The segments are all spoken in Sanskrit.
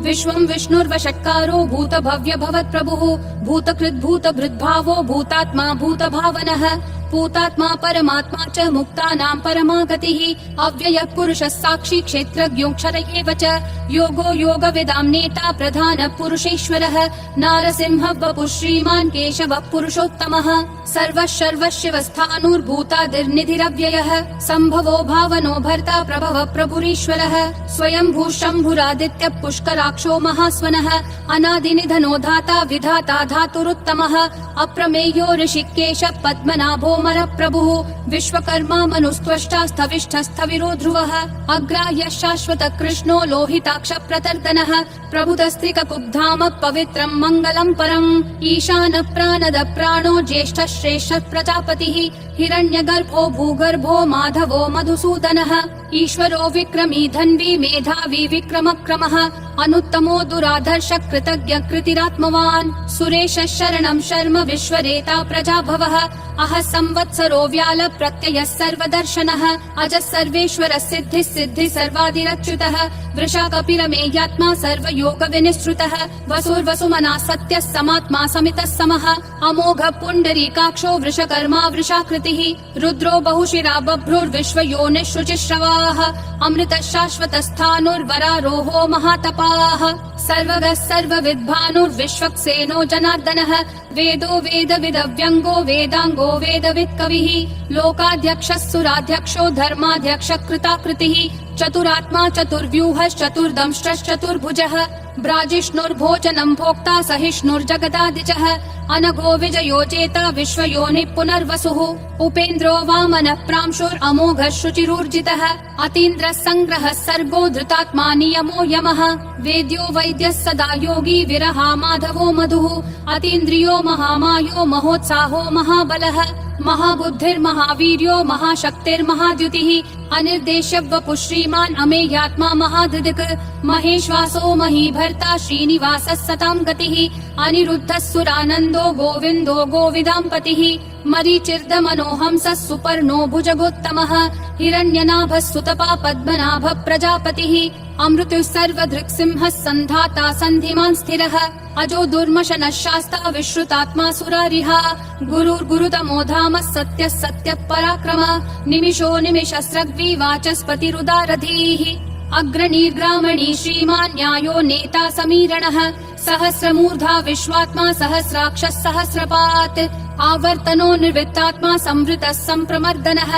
विश्वं विष्णुर्वषट्कारो भूतभव्य भवत्प्रभुः भूतकृद्भूतभृद्भावो भूतात्मा भूतभावनः भूतात्मा परमात्मा च मुक्तानां परमा गतिः अव्ययः पुरुषः साक्षी क्षेत्रज्ञोऽक्षर एव च योगो योगविदां नेता प्रधानः पुरुषेश्वरः नारसिंहः वपुः श्रीमान् केशवः पुरुषोत्तमः सर्वः सर्वशिवस्थाणुर्भूतादिर्निधिरव्ययः सम्भवो भावनो भर्ता प्रभवः प्रभुरीश्वरः स्वयंभू शम्भुरादित्यः पुष्कराक्षो महास्वनः अनादिनिधनो धाता विधाता धातुरुत्तमः अप्रमेयो ऋषिकेशः पद्मनाभो प्रभुः विश्वकर्मा मनुस्त्वष्टा स्थविष्ठस्थविरो ध्रुवः अग्राह्यः शाश्वतः कृष्णो लोहिताक्ष प्रतर्दनः प्रभुतस्त्रिककुब्धाम पवित्रं मङ्गलं परम् ईशानः प्राणदः प्राणो ज्येष्ठः श्रेष्ठः प्रजापतिः हिरण्यगर्भो भूगर्भो माधवो मधुसूदनः ईश्वरो विक्रमी धन्वी मेधावी विक्रमक्रमः अनुत्तमो दुराधर्ष कृतज्ञ कृतिरात्मवान् सुरेशः शरणं शर्म विश्वरेता प्रजाभवः अहः संवत्सरो व्याल प्रत्ययः सर्वदर्शनः अजः सर्वेश्वरः सिद्धिः सिद्धिः सर्वादिरच्युतः वृषा कपिरमेयात्मा सर्वयोग विनिश्रुतः वसुर्वसुमना सत्यः समात्मा समितः समः अमोघः पुण्डरीकाक्षो वृषकर्मा वृषाकृतिः रुद्रो बहुशिरा बभ्रुर्विश्वयोनिः शुचिश्रवाः अमृतः शाश्वतस्थाणुर्वरारोहो महातपाः सर्वगः सर्वविद्भानुर्विश्वक्सेनो जनार्दनः वेदो वेदविदव्यङ्गो वेदाङ्गो वेदवित्कविः लोकाध्यक्षः सुराध्यक्षो धर्माध्यक्षः कृताकृतिः चतुरात्मा चतुर्व्यूहश्चतुर्दंष्ट्रश्चतुर्भुजः ब्राजिष्णुर्भोजनं भोक्ता सहिष्णुर्जगदादिजः अनघो विजयो जेता विश्वयोनिः पुनर्वसुः उपेन्द्रो वामनः प्रांशुरमोघः शुचिरूर्जितः अतीन्द्रः सङ्ग्रहः सर्गो धृतात्मा नियमो यमः वेद्यो वैद्यः सदा योगी विरहा माधवो मधुः अतीन्द्रियो महामायो महोत्साहो महाबलः महाबुद्धिर्महावीर्यो महाशक्तिर्महाद्युतिः अनिर्देश्य वपुः श्रीमान् अमेयात्मा महाधृदिक् महेश्वासो महीभर्ता श्रीनिवासः सतां गतिः अनिरुद्धः सुरानन्दो गोविन्दो गोविदाम्पतिः मरीचिर्दमनोहंसः सुपर्णो भुजगोत्तमः हिरण्यनाभः सुतपा पद्मनाभः प्रजापतिः अमृतुः सर्वदृक्सिंहः सन्धाता सन्धिमान् स्थिरः अजो दुर्मशनः शास्ता विश्रुतात्मा सुरारिः गुरुर्गुरुतमो धामः सत्यः सत्यः पराक्रमः निमिषो निमिषस्रग्वी वाचस्पतिरुदारधीः अग्रणीर्ग्रामणी श्रीमान् न्यायो नेता समीरणः सहस्रमूर्धा विश्वात्मा सहस्राक्षः सहस्रपात् आवर्तनो निर्वृत्तात्मा संवृतः सम्प्रमर्दनः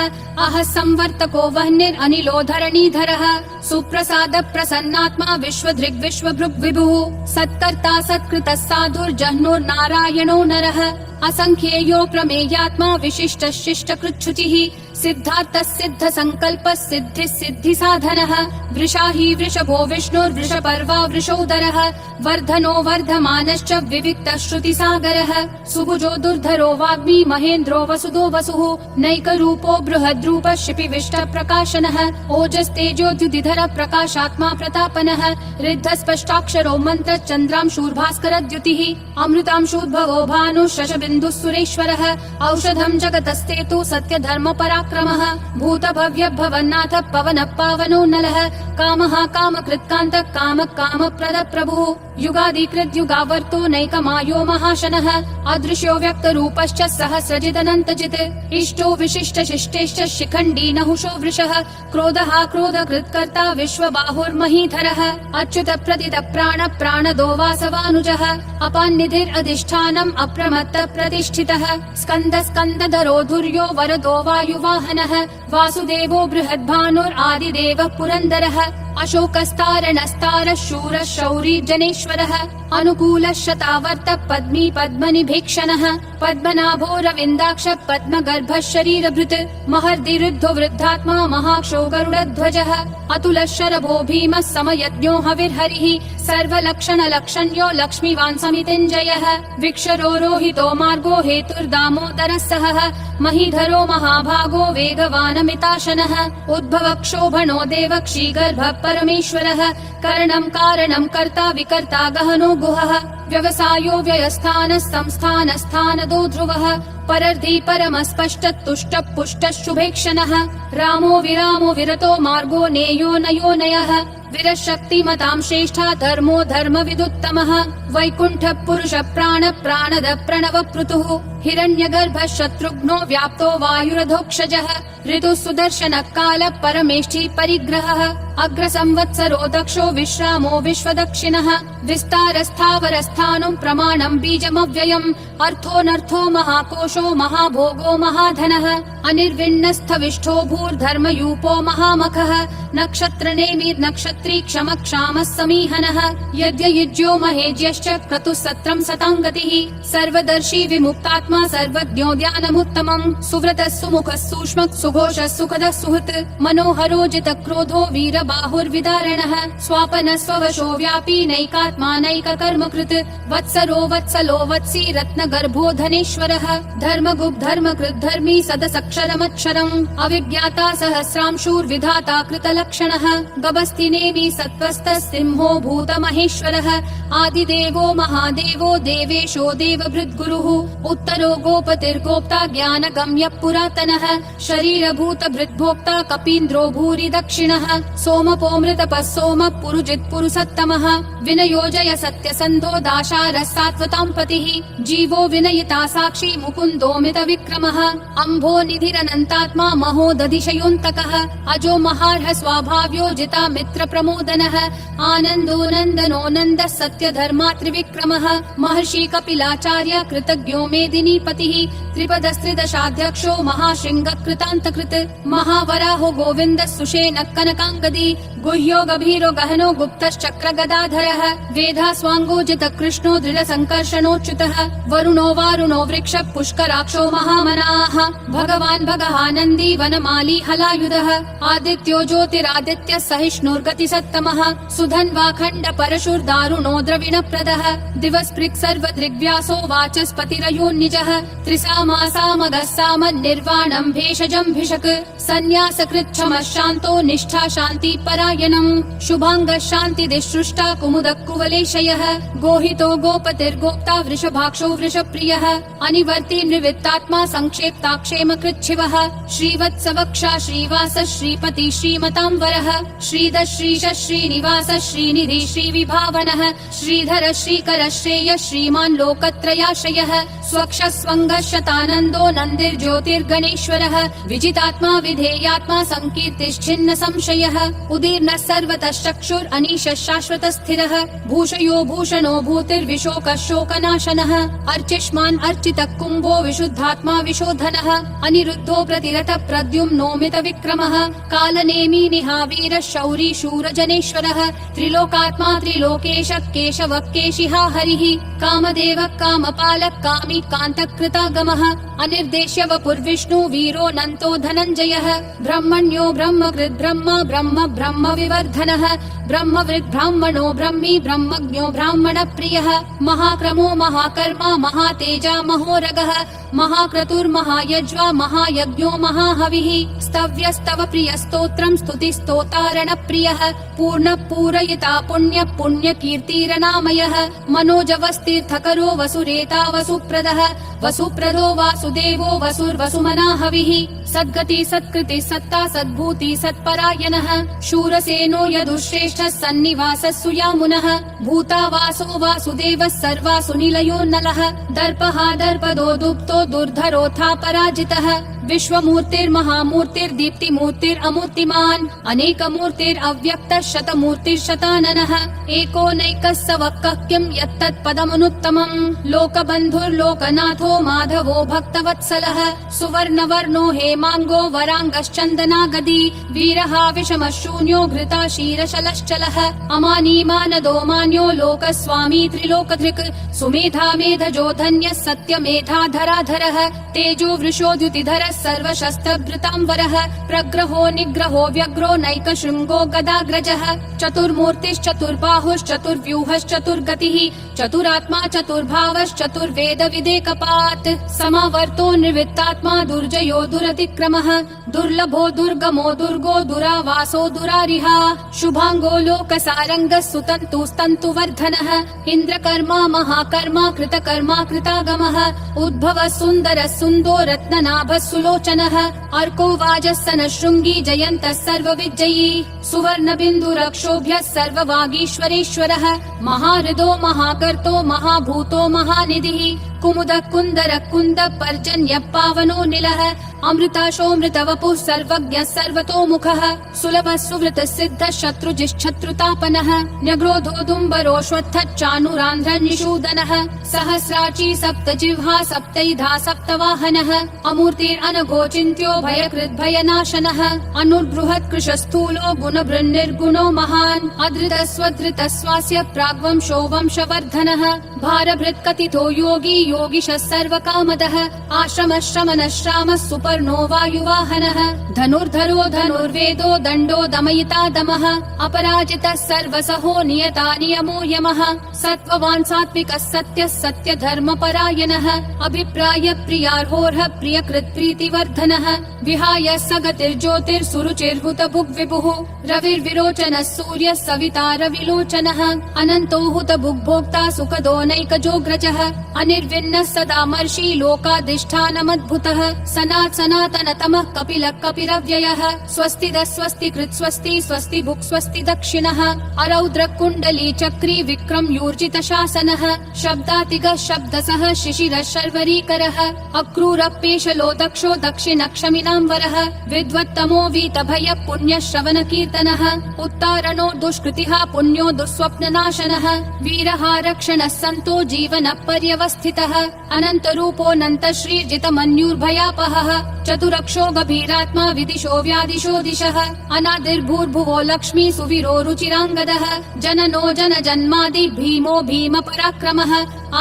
अहः संवर्तको वह्निरनिलो धरणीधरः सुप्रसाद प्रसन्नात्मा विश्वधृग् विश्वभृग् विभुः सत्कर्ता सत्कृतः साधुर्जह्नुर्नारायणो नरः असंख्येयो प्रमेयात्मा विशिष्टः शिष्टकृच्छुचिः सिद्धार्थः सिद्ध संकल्पः सिद्धिः सिद्धि साधनः वृषाही वृषभो विष्णुर्वृषपर्वा वृषोदरः वर्धनो वर्धमानश्च विविक्तः श्रुतिसागरः सुभुजो दुर्धरो वाग्मी महेन्द्रो वसुदो वसुः नैकरूपो बृहद्रूपः शिपिविष्ट प्रकाशनः ओजस्तेजोद्युतिधर प्रकाशात्मा प्रतापनः ऋद्धस्पष्टाक्षरो मन्त्र चन्द्रांशूर्भास्करद्युतिः अमृतांशूद्भवो भानुः शशबिन्दुः सुरेश्वरः औषधं जगतस्तेतु सत्यधर्म पराक्रमः भूतभव्य भवन्नाथ पवनः पावनो नलः कामः कामकृत्कान्तः कामः कामप्रद प्रभुः युगादिकृत् युगावर्तो नैकमायो महाशनः अदृश्यो व्यक्तरूपश्च सहस्रजिदनन्तजित् इष्टो विशिष्ट शिष्टेश्च शिखण्डी नहुषो वृषः क्रोधः क्रोधकृत्कर्ता विश्वबाहुर्महीधरः अच्युत प्रदित प्राण प्राणदो वासवानुजः अपान्निधिरधिष्ठानम् अप्रमत्त प्रतिष्ठितः स्कन्द स्कन्दधरो धुर्यो वरदो वायुवाहनः वासुदेवो बृहद्भानुरादिदेवः पुरन्दरः अशोकस्तारणस्तारः शूरः शौरी जनेश्वरः अनुकूलः शतावर्त पद्मी पद्मनिभीक्षणः पद्मनाभो रविन्दाक्ष पद्मगर्भः शरीरभृत् महर्दिरुद्धो वृद्धात्मा महाक्षो गरुडध्वजः अतुलः शरभो भीमः समयज्ञो हविर्हरिः सर्वलक्षणलक्षण्यो लक्ष्मीवान् समितिञ्जयः विक्षरो रोहितो मार्गो हेतुर्दामोदरः सहः महीधरो महाभागो वेगवानमिताशनः उद्भवक्षोभणो देवक्षीगर्भः परमेश्वरः करणं कारणं कर्ता विकर्ता गहनो गुहः व्यवसायो व्ययस्थानः संस्थानस्थानदो ध्रुवः परर्धि परमस्पष्ट तुष्ट पुष्ट शुभेक्षणः रामो विरामो विरतो मार्गो नेयो नयो नयः विरशक्तिमतां श्रेष्ठा धर्मो धर्मविदुत्तमः वैकुण्ठ पुरुष प्राण प्राणद प्रणव पृथुः हिरण्यगर्भ शत्रुघ्नो व्याप्तो वायुरधोक्षजः ऋतु सुदर्शन काल परमेष्ठी परिग्रहः अग्र संवत्सरो दक्षो विश्रामो विश्वदक्षिणः विस्तारस्थावरस्थानं प्रमाणं बीजमव्ययम् अर्थोऽनर्थो महाकोशो महाभोगो महाधनः अनिर्विण्णस्थविष्ठो भूर्धर्मयूपो महामखः नक्षत्रनेमि नक्षत्री क्षम क्षामः समीहनः यज्ञयुज्यो महेज्यश्च क्रतुः सत्रं सताङ्गतिः सर्वदर्शी विमुक्तात्मा सर्वज्ञो ध्यानमुत्तमम् सुव्रतः सुमुखः सूक्ष्मः सुघोषः सुखदः सुहृत् मनोहरो जितक्रोधो वीरबाहुर्विदारणः स्वापनः स्ववशो व्यापी नैकात्मा नैककर्मकृत् वत्सरो वत्सलो वत्सी रत्नगर्भो धनेश्वरः धर्मगुप् धर्मकृत् धर्मी सदसक्षरमक्षरम् अविज्ञाता सहस्रांशूर्विधाता कृतलक्षणः गभस्तिनेमि सत्त्वस्तः सिंहो भूतमहेश्वरः आदिदेवो महादेवो देवेशो देवभृद्गुरुः उत्तरो गोपतिर्गोप्ता ज्ञानगम्यः पुरातनः शरीरभूतभृद्भोक्ता कपीन्द्रो भूरि दक्षिणः सोमपोमृतपः सोमः पुरुजित् पुरुषोत्तमः विनयोजय सत्यसन्धो दाशारः सात्वतां पतिः जीवो विनयिता साक्षी मुकुन्दोमित विक्रमः अम्भो निधिरनन्तात्मा महोदधिशयोऽन्तकः अजो महार्ह स्वाभाव्यो जिता मित्र प्रमोदनः आनन्दो नन्दनो नन्दः सत्य धर्मा त्रिविक्रमः महर्षि कपिलाचार्य कृतज्ञो मेदिनीपतिः त्रिपदस्त्रिदशाध्यक्षो महाशृङ्ग कृतान्तकृत् महावराहो गोविन्दः सुषेणः कनकाङ्गदी गुह्यो गभीरो गहनो गुप्तश्चक्र गदाधरः वेधास्वाङ्गोजित कृष्णो दृढ संकर्षणोच्युतः वरुणो वारुणो वृक्ष पुष्कराक्षो महामनाः भगवान् भगहानन्दी वनमाली हलायुधः आदित्यो ज्योतिरादित्य सहिष्णुर्गति सत्तमः सुधन्वाखण्ड परशुर्दारुणो द्रविणप्रदः दिवस्पृक् सर्वदृग्व्यासो वाचस्पतिरयोन्निजः त्रिसामासामगः सामन्निर्वाणं भेषजं भिषक् सन्न्यासकृच्छमः शान्तो निष्ठा शान्ति परायणम् शुभाङ्गः शान्तिदिसृष्टा कुमुदः कुवलेशयः गोहितो गोपतिर्गोप्ता वृषभाक्षो वृषप्रियः अनिवर्ति निवृत्तात्मा संक्षेप्ताक्षेम कृच्छिवः श्रीवत्सवक्षा श्रीवास श्रीपति श्रीमतां वरः श्रीधर श्रीश श्रीनिवास श्रीनिधि श्रीविभावनः श्रीधर श्रीकर श्रेय श्रीमान् लोकत्रयाश्रयः स्वक्ष स्वङ्गः शतानन्दो नन्दिर्ज्योतिर्गणेश्वरः विजितात्मा विधेयात्मा संकीर्तिश्छिन्न संशयः उदीर्णः सर्वतः चक्षुर् अनीशः शाश्वत स्थिरः भूषयो भूषणो भूतिर्विशोकः शोकनाशनः अर्चिष्मान् अर्चितः कुम्भो विशुद्धात्मा विशोधनः अनिरुद्धो प्रतिरथ प्रद्युम्नोमित विक्रमः कालनेमी निहावीरः शौरी शूरजनेश्वरः त्रिलोकात्मा त्रिलोकेश केशवः केशिहा हरिः कामदेवः कामपालः कामी कान्तकृतागमः अनिर्देश्य वपुर्विष्णु वीरो नन्तो धनञ्जयः ब्रह्मण्यो ब्रह्मकृत् ब्रह्म ब्रह्म ब्रह्म विवर्धनः ब्रह्मवृद् ब्राह्मणो ब्रह्मी ब्रह्मज्ञो ब्राह्मण प्रियः महाक्रमो महाकर्मा महातेजा महोरगः महाक्रतुर्महायज्वा महायज्ञो महाहविः स्तव्यस्तव प्रिय स्तोत्रम् स्तुतिस्तोतारण प्रियः पूर्ण पूरयिता पुण्य पुण्य कीर्तिरनामयः मनोजवस्तीर्थकरो वसुरेता वसुप्रदः वसुप्रदो वासुदेवो वसुर्वसुमना हविः सद्गति सत्कृति सत्ता सद्भूति सत्परायणः शूरसेनो यदुश्रेष्ठः सन्निवासः सुयामुनः भूतावासो वासुदेवः सर्वासु निलयो नलः दर्पः दर्पदो दुप्तो दुर्धरोऽथा पराजितः विश्वमूर्तिर्महामूर्तिर्दीप्तिमूर्तिरमूर्तिमान् अनेकमूर्तिरव्यक्तः शतमूर्तिर्शताननः एको नैकः स वक्कः किं यत्तत्पदमनुत्तमम् लोकबन्धुर्लोकनाथो माधवो भक्तवत्सलः सुवर्णवर्णो हेमाङ्गो वराङ्गश्चन्दनागदी वीरः विषमः शून्यो घृता क्षीरशलश्चलः अमानी मानदो मान्यो लोकस्वामी त्रिलोकधृक् सुमेधा मेधजो धन्यः सत्यमेधाधराधरः तेजो वृषोद्युतिधरः सर्वशस्त्रभृतांवरः प्रग्रहो निग्रहो व्यग्रो नैकशृङ्गो गदाग्रजः चतुर्मूर्तिश्चतुर्बाहुश्चतुर्व्यूहश्चतुर्गतिः चतुरात्मा चतुर्भावश्चतुर्वेदविदेकपात् समावर्तो निर्वित्तात्मा दुर्जयो दुरतिक्रमः दुर्लभो दुर्गमो दुर्गो दुरावासो दुरारिहा शुभांगो लोकसारङ्गः सुतन्तुस्तन्तुवर्धनः इन्द्रकर्मा महाकर्मा कृतकर्मा कृतागमः उद्भवः सुन्दरः सुन्दो रत्ननाभः सुलोचनः अर्को वाजस्सनः शृङ्गी जयन्तः सर्वविजयी सुवर्णबिन्दुरक्षोभ्यः सर्ववागीश्वरेश्वरः महाहृदो महाकर्तो महाभूतो महानिधिः कुमुद कुन्दर कुन्द पर्जन्य पावनो निलः अमृताशोऽमृतवपुः सर्वज्ञः सर्वतोमुखः सुलभः सुवृतः सिद्धः शत्रुजिश्शत्रुतापनः न्यग्रोधोदुम्बरोऽश्वत्थश्चानुरान्ध्रनिषूदनः सहस्राची सप्तजिह्वा सप्तैधा सप्तवाहनः अमूर्तिरनघोचिन्त्यो भयकृद्भयनाशनः अनुर्बृहत्कृशस्थूलो गुणभृन्निर्गुणो महान् अधृतस्वधृतस्वास्य प्राग्वंशो वंशवर्धनः भारभृत्कथितो योगी योगिशः सर्वकामदः आश्रमः श्रमणः श्रामः सुपर्णो वायुवाहनः धनुर्धरो धनुर्वेदो दण्डो दमयिता दमः अपराजितः सर्वसहो नियता नियमो यमः सत्त्ववान् सात्विकः सत्यः सत्यधर्मपरायणः अभिप्राय प्रियार्होर्ह प्रियकृत् प्रीतिवर्धनः विहाय सगतिर्ज्योतिर्सुरुचिर्हुत भुग्विभुः रविर्विरोचनः सूर्यः सविता रविलोचनः अनन्तो हुत भुग्भोक्ता सुखदोनैकजोग्रजः अनिर्विन्नः सदा मर्षि लोकाधिष्ठानमद्भुतः सनातनतमः कपिलः कपिरव्ययः स्वस्तिदः स्वस्तिकृत् स्वस्ति स्वस्ति भुक् स्वस्ति दक्षिणः अरौद्र कुण्डली चक्री विक्रम यूर्जित शासनः शब्दातिगः शब्दसः शिशिरः शर्वरीकरः अक्रूरपेशलो दक्षो दक्षिणक्षमिनाम्बरः विद्वत्तमो वीतभय पुण्यः श्रवण कीर्तनः उत्तारणो दुष्कृतिः पुण्यो दुःस्वप्ननाशनः वीरः रक्षणः सन्तो जीवनः पर्यवस्थितः अनन्तरूपोऽनन्त श्रीर्जितमन्युर्भयापहः चतुरक्षो गभीरात्मा विदिशो व्यादिशो दिशः अनादिर्भूर्भुवो लक्ष्मी सुवीरो रुचिराङ्गदः जननो जन जन्मादि भीमो भीम पराक्रमः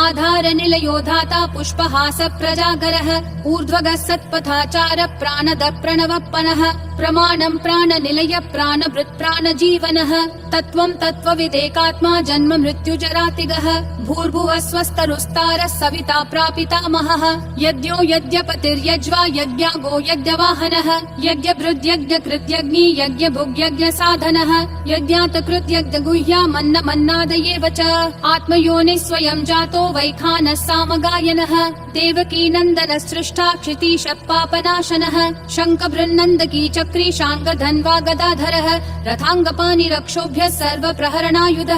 आधार निलयो धाता पुष्पहास प्रजागरः ऊर्ध्वगः सत्पथाचार प्राणद प्रणवप्पनः प्रमाणं प्राणनिलय प्राणभृत् प्राणजीवनः तत्त्वं तत्त्वविदेकात्मा जन्म मृत्युजरातिगः भूर्भुवः स्वस्तरुस्तारः सविता प्रापितामहः यज्ञो यज्ञपतिर्यज्वा यज्ञागो यज्ञवाहनः यज्ञभृद्यज्ञकृत्यग्नि यज्ञभुग्यज्ञसाधनः यज्ञातकृत्यज्ञगुह्यामन्नमन्नादयेव च आत्मयोनिः स्वयं जातो वैखानः सामगायनः देवकी नन्दनः सृष्टा क्षितीशः पापनाशनः शङ्खबृन्नन्दकी चक्री शाङ्गधन्वा गदाधरः रथाङ्गपाणिरक्षोभ्यः सर्वप्रहरणायुध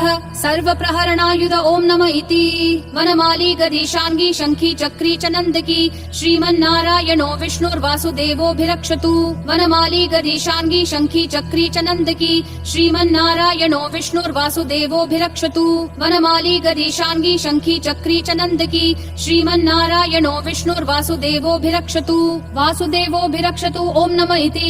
ॐ नमः इति वनमाली गदीशाङ्गी शङ्खी चक्री च नन्दकी श्रीमन्नारायणो विष्णुर्वासुदेवोऽभिरक्षतु वनमाली गदीशाङ्गी शङ्खी चक्री च नन्दकी श्रीमन्नारायणो विष्णुर्वासुदेवोऽभिरक्षतु वनमाली गदीशाङ्गी शङ्खी चक्री च नन्दकी श्रीमन्नारायणो विष्णुर्वासुदेवोऽभिरक्षतु वासुदेवोऽभिरक्षतु ॐ नमः इति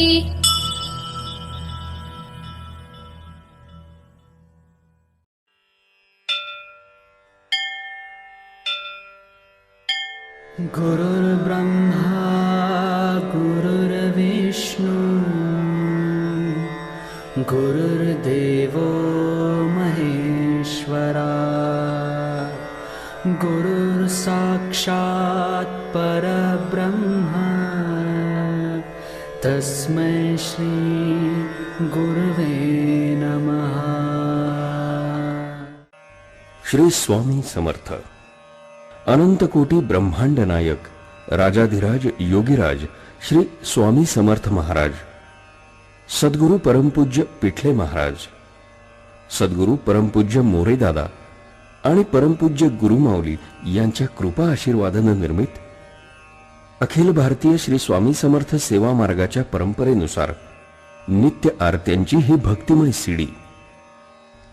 गुरुर्ब्रह्मा गुरुर्विष्णु गुरुर्देवो महेश्वरा गुरुर्साक्षात् परब्रह्म तस्मै श्री गुरुवे नमः। श्री स्वामी समर्थ अनंतकोटी ब्रह्मांड नायक राजाधिराज योगीराज श्री स्वामी समर्थ महाराज, सद्गुरु परमपूज्य पिठले महाराज, सद्गुरु परमपूज्य मोरेदादा आणि परमपूज्य गुरुमाऊली यांच्या कृपा आशीर्वादाने निर्मित अखिल भारतीय श्री स्वामी समर्थ सेवा मार्गाच्या परंपरेनुसार नित्य आरत्यांची ही भक्तिमय सीडी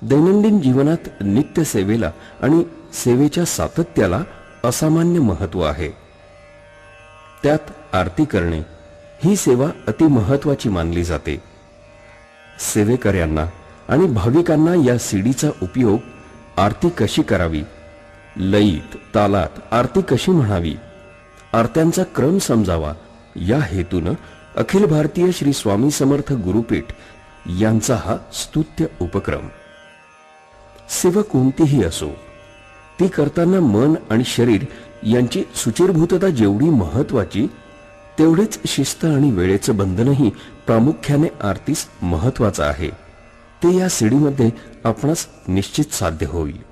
दैनंदिन जीवनात नित्य सेवेला आणि सेवेच्या सातत्याला असामान्य महत्व आहे। त्यात आरती करणे ही सेवा अति महत्वाची मानली जाते। सेवेकऱ्यांना आणि भाविकांना या सीडीचा उपयोग आरती कशी करावी, लयीत तालात आरती कशी म्हणावी, आरत्यांचा क्रम समजावा या हेतूनं अखिल भारतीय श्री स्वामी समर्थ गुरुपीठ यांचा हा स्तुत्य उपक्रम. सेवा कोणतीही असो, ती करताना मन आणि शरीर यांची सुचिरभूतता जेवढी महत्वाची, तेवढेच शिस्त आणि वेळेचं बंधनही प्रामुख्याने आरतीस महत्वाचं आहे. ते या सीडीमध्ये आपणास निश्चित साध्य होईल.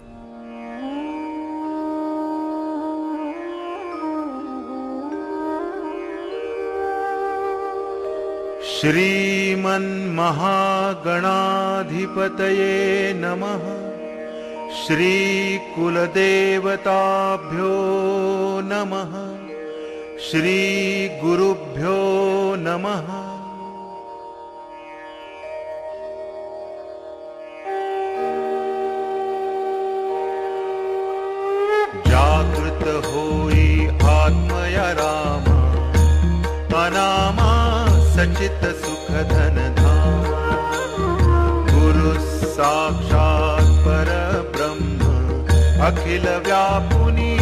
श्रीमन्महागणाधिपतये नमः. श्रीकुलदेवताभ्यो नमः. श्रीगुरुभ्यो नमः. जागृत होई आत्मया राम, अनामा सचित सुख धन धाम. गुरु साक्षात परब्रह्म, अखिल व्यापुनी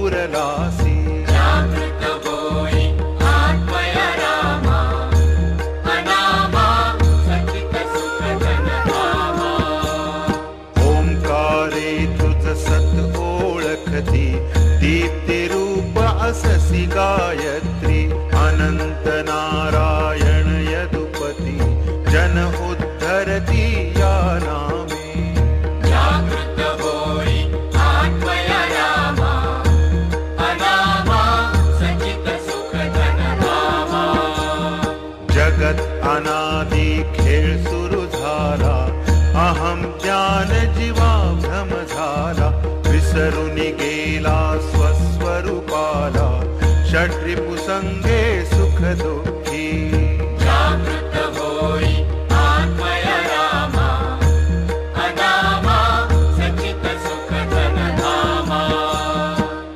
उरलासी. जागृत होई आत्मया रामा, अनामा सचित सुख धन धामा. ओंकारे तुझ सत ओळखती, दीप्ती रूप अससी गायत्री. अनंत नारायण यदुपती, जन उद्धरती या नामे. जागृत होई आत्मया रामा, अनामा सचित सुख धन धामा. जगत अनादि खेळ सुरू झाला, अहम ज्ञान जीवा भ्रम झाला. विसरुनी गेला स्वस्वरूपाला, षड्रिपुसंगे सुख दुःखी. जागृत होई आत्मया रामा, अनामा सचित सुख धन धामा.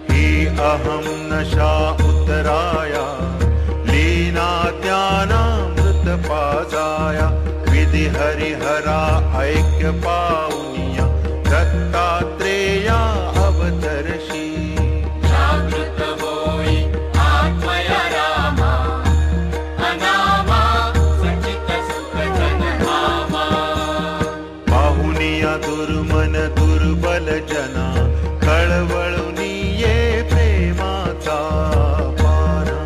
ही अहम नशा उतराया, लीना ज्ञानामृत पाजाया. विधि हरिहरा ऐक्य पाउनिया, दत्तात्रेया अवतरशी. जागृत होई आत्मया रामा, अनामा सचित सुख धन धामा. पाहुनिया दुर्मन दुर्बल जना, कळवळुनी ये प्रेमाचा पाना.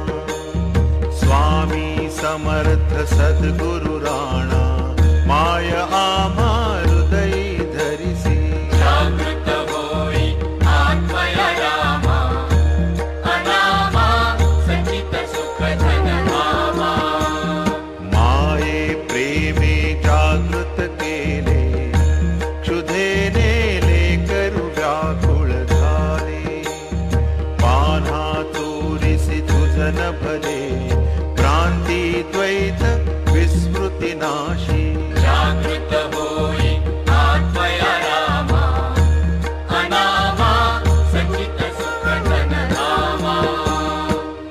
स्वामी समर्थ सद्गुरु राणा, माय आम्हा हृदयी धरिसी. जागृत होई आत्मया रामा, अनामा सचित सुख धन धामा. माये प्रेमे जागृत केले, क्षुधेने लेकरु व्याकुळ झाले. पान्हा चोरिसी तुझन भले, भ्रांती द्वैत विस्मृती नाशी. जागृत होई आत्मया रामा, अनामा सचित सुख धन धामा.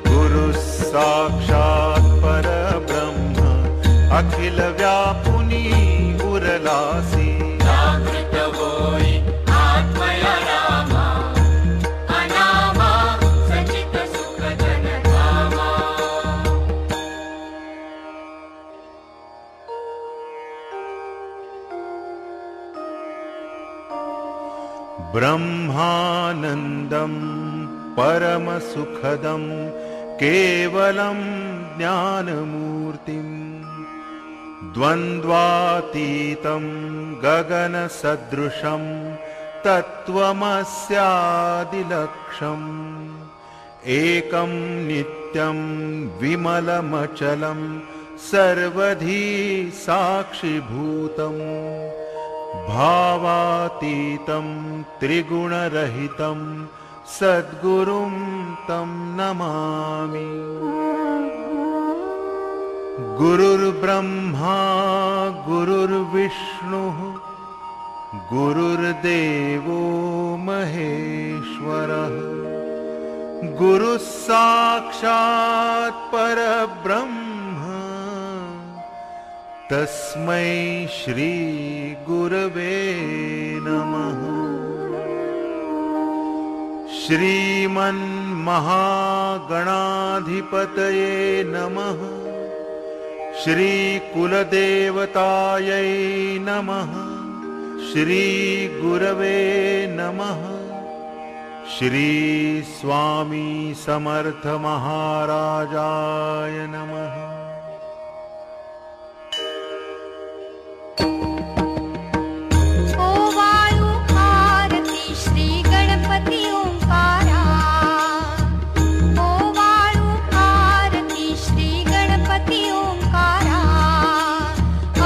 गुरु साक्षात परब्रह्म, अखिल व्यापुनी उरलासी. जागृत होई आत्मया रामा, अनामा सचित सुख धन धामा. ब्रह्मानन्दं परमसुखदं, केवलं ज्ञानमूर्तिम्. द्वन्द्वातीतं गगनसदृशं, तत्त्वमस्यादिलक्ष्यम्. एकं नित्यं विमलमचलं, सर्वधी साक्षिभूतम्. भावातीतं त्रिगुणरहितं, सद्गुरुं तं नमामि. गुरुर्ब्रह्मा गुरुर्विष्णुः, गुरुर्देवो महेश्वरः. गुरुः साक्षात् परब्रह्म, तस्मै श्री गुरवे नमः. श्रीमन्महागणाधिपतये महागणाधिपतये नमः। श्री कुलदेवतायै नमः। श्री गुरवे नमः। श्री स्वामी समर्थ महाराजाय नमः। ओ वायु आरती श्री गणपति ओंकारा। ओ वायु आरती श्री गणपति ओंकारा।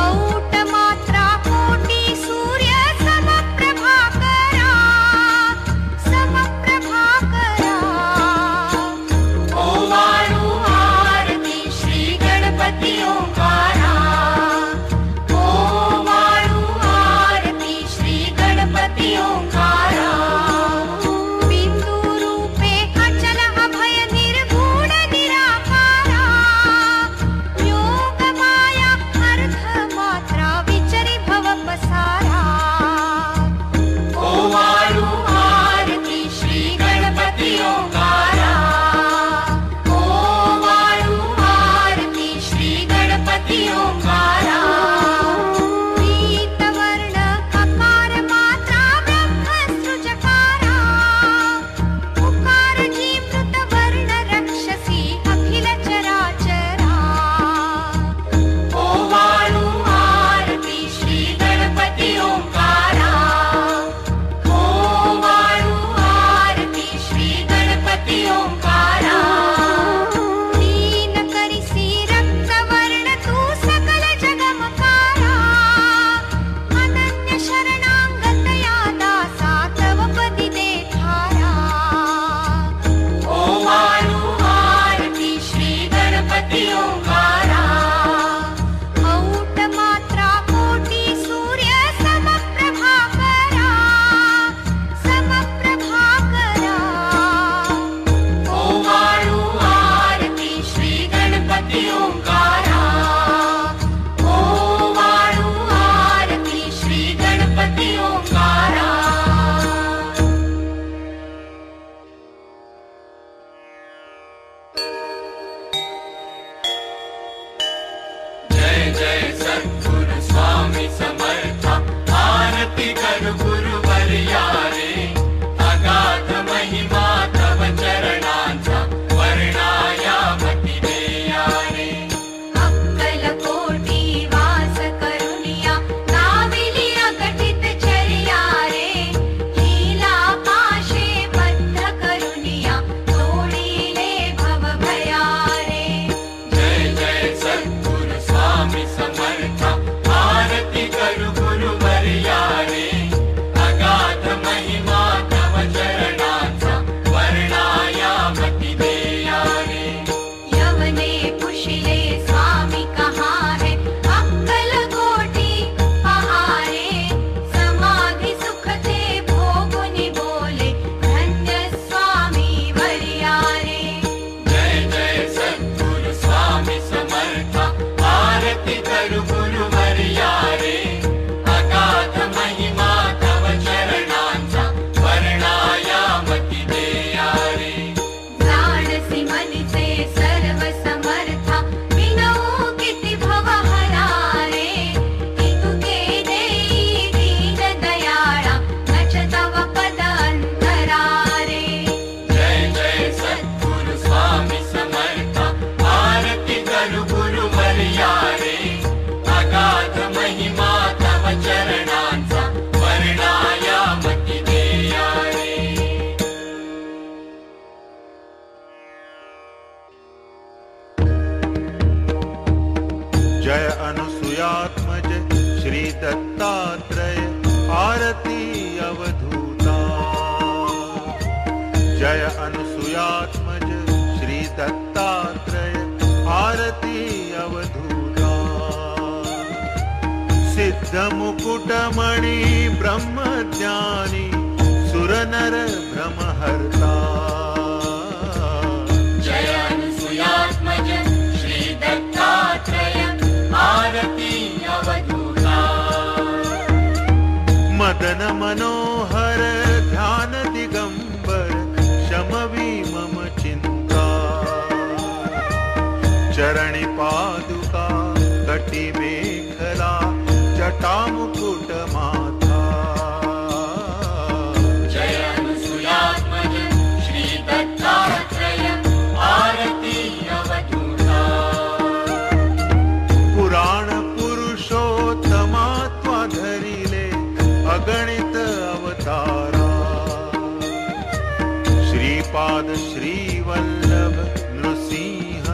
औट मात्रा कोटि सूर्य समप्रभाकरा। समप्रभाकरा। ओ वायु आरती श्री गणपति ओंकारा। ओ वायु आरती श्री गणपति ओंकारा। बिंदु रूपे अचल अभय निर्गुण निराकारा। योग माया अर्थ मात्रा विचरि भव पसारा। ओ वायु आरती श्री गणपति ओंकारा। ओ वायु आरती श्री गणपति ओंकारा। पीतवर्ण अकार मात्रा ब्रह्म सृजकारा। उकार जीवृत वर्ण रक्षसी अखिल चराचरा। ओ वायु आरती श्री गणपति ओंकारा। ओ वायु आरती श्री गणपति ओंकारा। दीन करिसी रक्त वर्ण तू सकल जगमकारा। अनन्य शरणागतया दासा तव पदि देखारा। ओ वायु आरती श्री गणपति ओंकारा। औट मात्रा कोटि सूर्य समप्रभाकरा। समप्रभाकरा। ओ वायु आरती श्री गणपति ओंकारा। ओ वायु आरती श्री गणपति ओंकारा। जय जय सद्गुरु स्वामी समर्था। आरती कर गुरु बलियारे। अगाध महिमा तव चरणांचा वर्णायामति देयारे। अक्कल कोटि वास करुनिया नाविली अघटित चर्या रे। लीला पाशे बद्ध करुनिया तोडिले भव भया रे। जय जय सद्गुरु स्वामी समर्था। आरती कर गुरु बलियारे। अगाध महिमा तव चरणांचा वर्णायामति देयारे। यवने पुशिले स्वामी कहाँ है। अक्कल कोटि पहारे। समाधि सुख थे भोगुनि बोले। धन्य स्वामी वरिया रे। जय जय सद्गुरु स्वामी समर्था। आरती कर गुरु बलियारे। अगाध महिमा तव चरणांचा वर्णायामति देयारे। जाणसी मनिचे सर्व समर्था। विनवू किती भवहरा रे। इतुके देई दीन दयाळा। नच तव पद अंतरा रे। जय जय सद्गुरु स्वामी समर्था। आरती कर गुरु बलियारे। अगाध महिमा तव चरणांचा वर्णायामति देयारे। जय अनुसुयात्मज श्री दत्तात्रेय। आरती अवधूता। जय अनुसुयात्मज श्री दत्तात्रेय। आरती अवधूता। सिद्ध मुकुटमणि ब्रह्मज्ञानी सुरनर ब्रह्महर्ता। जय अनुसुयात्मज श्री दत्तात्रेय। आरती अवधूता। मदन मनोहर ध्यान दिगंबर शमवी मम मुकुट माथा जय अनुसुयात्मज श्री दत्तात्रेय आरती अवधूता पुराण पुरुषोत्तमा त्वा धरिले अगणित अवतारा श्रीपाद श्रीवल्लभ नृसिंह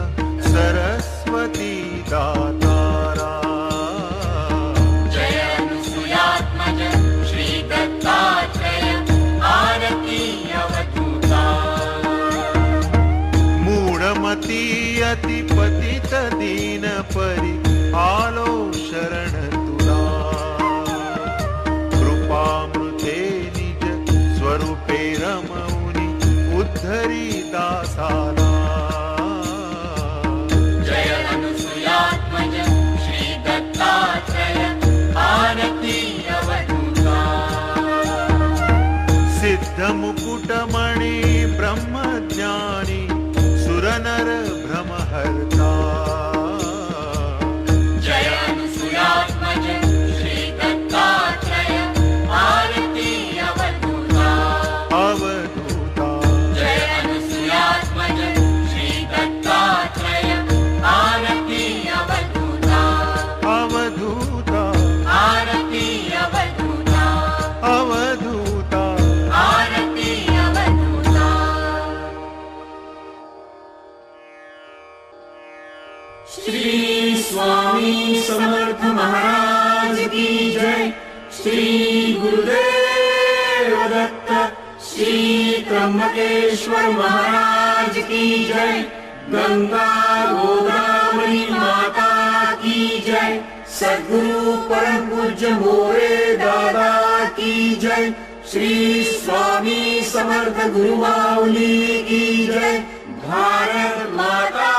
सरस्वती दातारा जय अनुसुयात्मज श्री दत्तात्रेय आरती अवधूता मूढमती अति पतित दीन परी आलो शरण तुला कृपामृते निज स्वरूपे रमौनी उद्धरी दासाला जय अनुसुयात्मज श्री दत्तात्रेय आरती अवधूता सिद्ध मुकुटमणि ब्रह्मज्ञानी सुरनर भ्रमहर्ता जय अनुसुयात्मज श्री दत्तात्रेय आरती अवधूता अवधूता जय अनुसुयात्मज श्री दत्तात्रेय आरती अवधूता अवधूता आरती अवधूता अवधूता आरती अवधूता श्री स्वामी समर्थ महाराज की जय। श्री गुरुदेव दत्त श्री त्र्यंबकेश्वर महाराज की जय। गंगा गोदावरी माता की जय। सद्गुरु परम पूज्य मोरे दादा की जय। श्री स्वामी समर्थ गुरु माऊली की जय। भारत माता